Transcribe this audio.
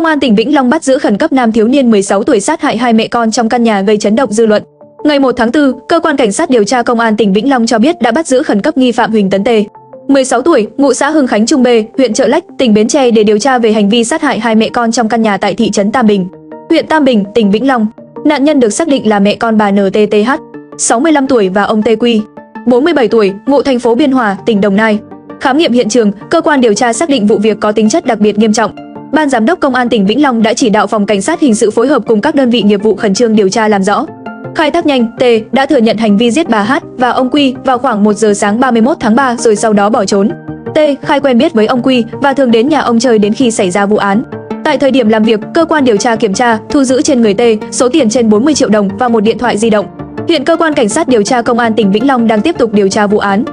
Công an tỉnh Vĩnh Long bắt giữ khẩn cấp nam thiếu niên 16 tuổi sát hại hai mẹ con trong căn nhà gây chấn động dư luận. Ngày 1 tháng 4, cơ quan cảnh sát điều tra công an tỉnh Vĩnh Long cho biết đã bắt giữ khẩn cấp nghi phạm Huỳnh Tấn Tê, 16 tuổi, ngụ xã Hưng Khánh Trung B, huyện Chợ Lách, tỉnh Bến Tre để điều tra về hành vi sát hại hai mẹ con trong căn nhà tại thị trấn Tam Bình, huyện Tam Bình, tỉnh Vĩnh Long. Nạn nhân được xác định là mẹ con bà NTTH, 65 tuổi và ông TQ, 47 tuổi, ngụ thành phố Biên Hòa, tỉnh Đồng Nai. Khám nghiệm hiện trường, cơ quan điều tra xác định vụ việc có tính chất đặc biệt nghiêm trọng. Ban giám đốc công an tỉnh Vĩnh Long đã chỉ đạo phòng cảnh sát hình sự phối hợp cùng các đơn vị nghiệp vụ khẩn trương điều tra làm rõ. Khai thác nhanh, T đã thừa nhận hành vi giết bà H và ông Q vào khoảng 1 giờ sáng 31 tháng 3 rồi sau đó bỏ trốn. T khai quen biết với ông Q và thường đến nhà ông chơi đến khi xảy ra vụ án. Tại thời điểm làm việc, cơ quan điều tra kiểm tra, thu giữ trên người T số tiền trên 40 triệu đồng và một điện thoại di động. Hiện cơ quan cảnh sát điều tra công an tỉnh Vĩnh Long đang tiếp tục điều tra vụ án.